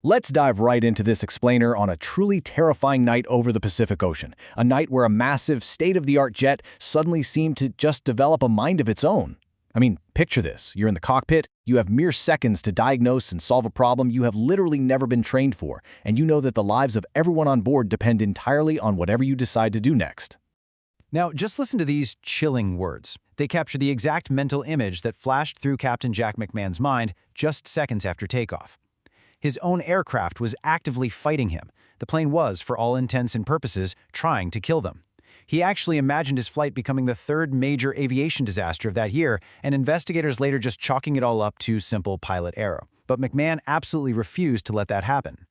Let's dive right into this explainer on a truly terrifying night over the Pacific Ocean, a night where a massive, state-of-the-art jet suddenly seemed to just develop a mind of its own. I mean, picture this. You're in the cockpit, you have mere seconds to diagnose and solve a problem you have literally never been trained for, and you know that the lives of everyone on board depend entirely on whatever you decide to do next. Now, just listen to these chilling words. They capture the exact mental image that flashed through Captain Jack McMahon's mind just seconds after takeoff. His own aircraft was actively fighting him. The plane was, for all intents and purposes, trying to kill them. He actually imagined his flight becoming the third major aviation disaster of that year, and investigators later just chalking it all up to simple pilot error. But McMahon absolutely refused to let that happen.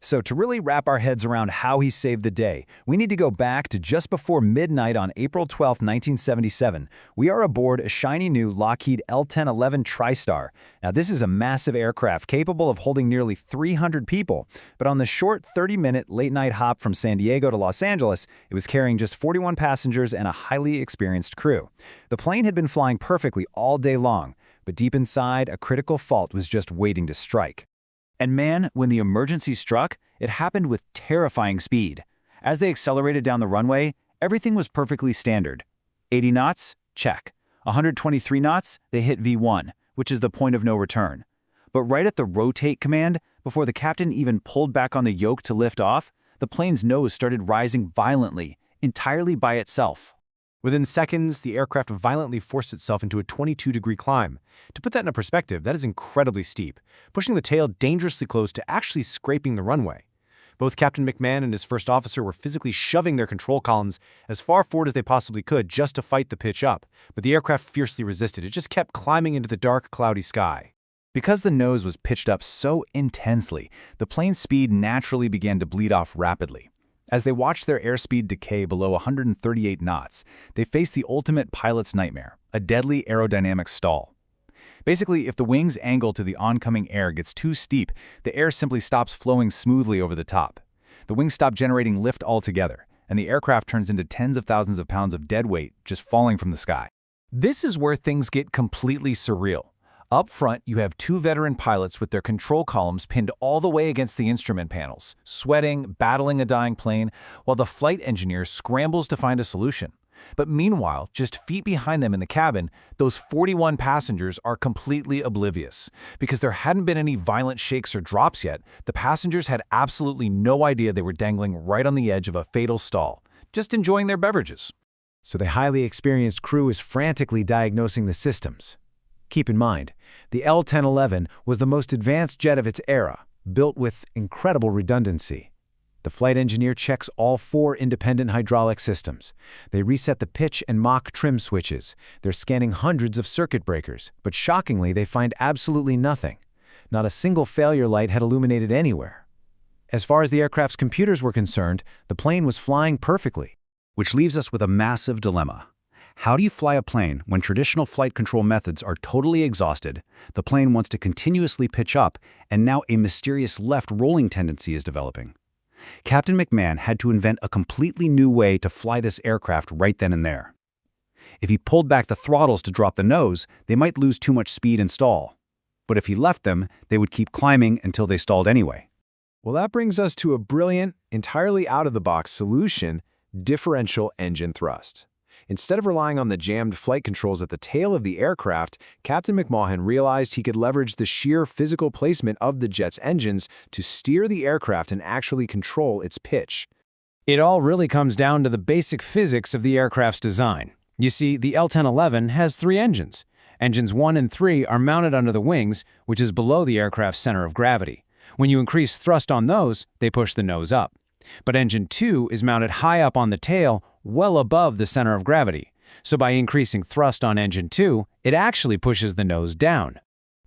So to really wrap our heads around how he saved the day, we need to go back to just before midnight on April 12, 1977. We are aboard a shiny new Lockheed L-1011 TriStar. Now this is a massive aircraft capable of holding nearly 300 people, but on the short 30-minute late-night hop from San Diego to Los Angeles, it was carrying just 41 passengers and a highly experienced crew. The plane had been flying perfectly all day long, but deep inside, a critical fault was just waiting to strike. And man, when the emergency struck, it happened with terrifying speed. As they accelerated down the runway, everything was perfectly standard. 80 knots? Check. 123 knots? They hit V1, which is the point of no return. But right at the rotate command, before the captain even pulled back on the yoke to lift off, the plane's nose started rising violently, entirely by itself. Within seconds, the aircraft violently forced itself into a 22-degree climb. To put that into perspective, that is incredibly steep, pushing the tail dangerously close to actually scraping the runway. Both Captain McMahon and his first officer were physically shoving their control columns as far forward as they possibly could just to fight the pitch up, but the aircraft fiercely resisted. It just kept climbing into the dark, cloudy sky. Because the nose was pitched up so intensely, the plane's speed naturally began to bleed off rapidly. As they watched their airspeed decay below 138 knots, they faced the ultimate pilot's nightmare, a deadly aerodynamic stall. Basically, if the wing's angle to the oncoming air gets too steep, the air simply stops flowing smoothly over the top. The wings stop generating lift altogether, and the aircraft turns into tens of thousands of pounds of dead weight just falling from the sky. This is where things get completely surreal. Up front, you have two veteran pilots with their control columns pinned all the way against the instrument panels, sweating, battling a dying plane, while the flight engineer scrambles to find a solution. But meanwhile, just feet behind them in the cabin, those 41 passengers are completely oblivious. Because there hadn't been any violent shakes or drops yet, the passengers had absolutely no idea they were dangling right on the edge of a fatal stall, just enjoying their beverages. So the highly experienced crew is frantically diagnosing the systems. Keep in mind, the L-1011 was the most advanced jet of its era, built with incredible redundancy. The flight engineer checks all 4 independent hydraulic systems. They reset the pitch and Mach trim switches. They're scanning hundreds of circuit breakers, but shockingly, they find absolutely nothing. Not a single failure light had illuminated anywhere. As far as the aircraft's computers were concerned, the plane was flying perfectly. Which leaves us with a massive dilemma. How do you fly a plane when traditional flight control methods are totally exhausted, the plane wants to continuously pitch up, and now a mysterious left rolling tendency is developing? Captain McMahon had to invent a completely new way to fly this aircraft right then and there. If he pulled back the throttles to drop the nose, they might lose too much speed and stall. But if he left them, they would keep climbing until they stalled anyway. Well, that brings us to a brilliant, entirely out-of-the-box solution: differential engine thrust. Instead of relying on the jammed flight controls at the tail of the aircraft, Captain McMahon realized he could leverage the sheer physical placement of the jet's engines to steer the aircraft and actually control its pitch. It all really comes down to the basic physics of the aircraft's design. You see, the L-1011 has 3 engines. Engines 1 and 3 are mounted under the wings, which is below the aircraft's center of gravity. When you increase thrust on those, they push the nose up. But engine 2 is mounted high up on the tail, well above the center of gravity. So by increasing thrust on engine 2, it actually pushes the nose down.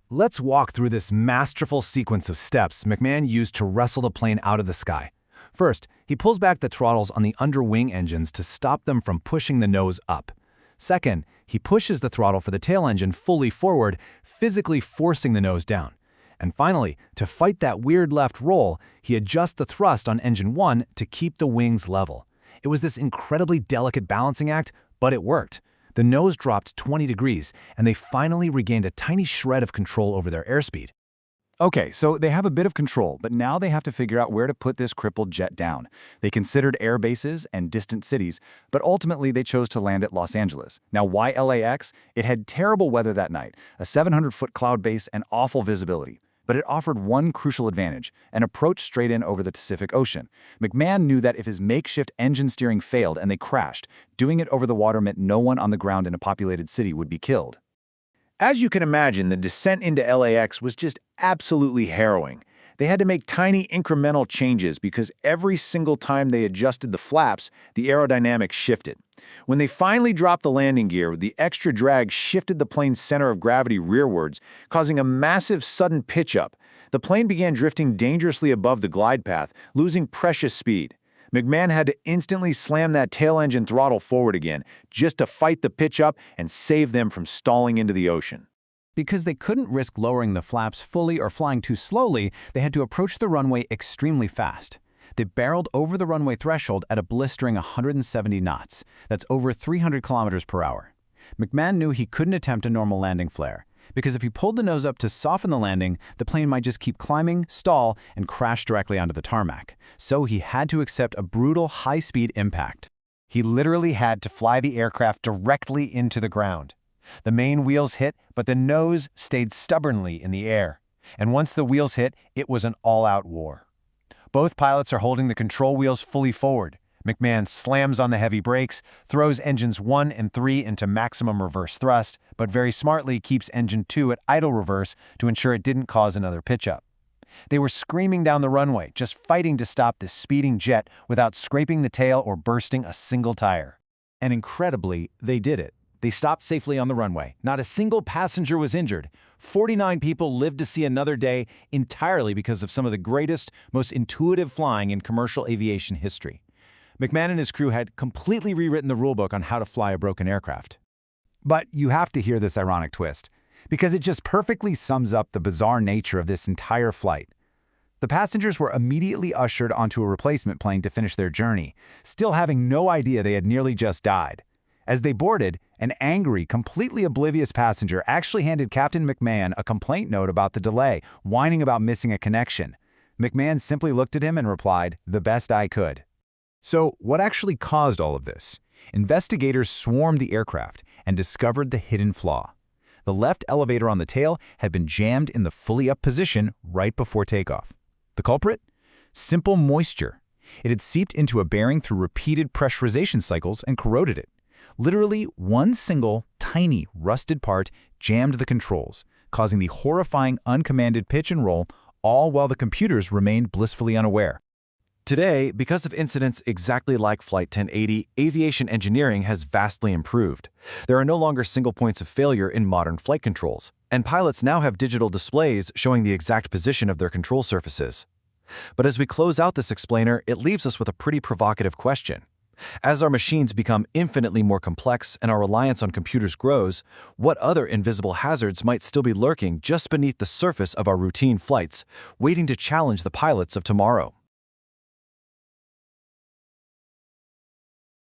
Let's walk through this masterful sequence of steps McMahon used to wrestle the plane out of the sky. First, he pulls back the throttles on the underwing engines to stop them from pushing the nose up. Second, he pushes the throttle for the tail engine fully forward, physically forcing the nose down. And finally, to fight that weird left roll, he adjusts the thrust on engine 1 to keep the wings level. It was this incredibly delicate balancing act, but it worked. The nose dropped 20 degrees, and they finally regained a tiny shred of control over their airspeed. Okay, so they have a bit of control, but now they have to figure out where to put this crippled jet down. They considered air bases and distant cities, but ultimately they chose to land at Los Angeles. Now, why LAX? It had terrible weather that night, a 700-foot cloud base and awful visibility. But it offered one crucial advantage, an approach straight in over the Pacific Ocean. McMahon knew that if his makeshift engine steering failed and they crashed, doing it over the water meant no one on the ground in a populated city would be killed. As you can imagine, the descent into LAX was just absolutely harrowing. They had to make tiny incremental changes because every single time they adjusted the flaps, the aerodynamics shifted. When they finally dropped the landing gear, the extra drag shifted the plane's center of gravity rearwards, causing a massive sudden pitch-up. The plane began drifting dangerously above the glide path, losing precious speed. McMahon had to instantly slam that tail engine throttle forward again, just to fight the pitch-up and save them from stalling into the ocean. Because they couldn't risk lowering the flaps fully or flying too slowly, they had to approach the runway extremely fast. They barreled over the runway threshold at a blistering 170 knots. That's over 300 kilometers per hour. McMahon knew he couldn't attempt a normal landing flare, because if he pulled the nose up to soften the landing, the plane might just keep climbing, stall, and crash directly onto the tarmac. So he had to accept a brutal, high-speed impact. He literally had to fly the aircraft directly into the ground. The main wheels hit, but the nose stayed stubbornly in the air. And once the wheels hit, it was an all-out war. Both pilots are holding the control wheels fully forward. McMahon slams on the heavy brakes, throws engines 1 and 3 into maximum reverse thrust, but very smartly keeps engine 2 at idle reverse to ensure it didn't cause another pitch-up. They were screaming down the runway, just fighting to stop this speeding jet without scraping the tail or bursting a single tire. And incredibly, they did it. They stopped safely on the runway. Not a single passenger was injured. 49 people lived to see another day entirely because of some of the greatest, most intuitive flying in commercial aviation history. McMahon and his crew had completely rewritten the rulebook on how to fly a broken aircraft. But you have to hear this ironic twist, because it just perfectly sums up the bizarre nature of this entire flight. The passengers were immediately ushered onto a replacement plane to finish their journey, still having no idea they had nearly just died. As they boarded, an angry, completely oblivious passenger actually handed Captain McMahon a complaint note about the delay, whining about missing a connection. McMahon simply looked at him and replied, "The best I could." So, what actually caused all of this? Investigators swarmed the aircraft and discovered the hidden flaw. The left elevator on the tail had been jammed in the fully up position right before takeoff. The culprit? Simple moisture. It had seeped into a bearing through repeated pressurization cycles and corroded it. Literally, one single, tiny, rusted part jammed the controls, causing the horrifying uncommanded pitch and roll, all while the computers remained blissfully unaware. Today, because of incidents exactly like Flight 1080, aviation engineering has vastly improved. There are no longer single points of failure in modern flight controls, and pilots now have digital displays showing the exact position of their control surfaces. But as we close out this explainer, it leaves us with a pretty provocative question. As our machines become infinitely more complex and our reliance on computers grows, what other invisible hazards might still be lurking just beneath the surface of our routine flights, waiting to challenge the pilots of tomorrow?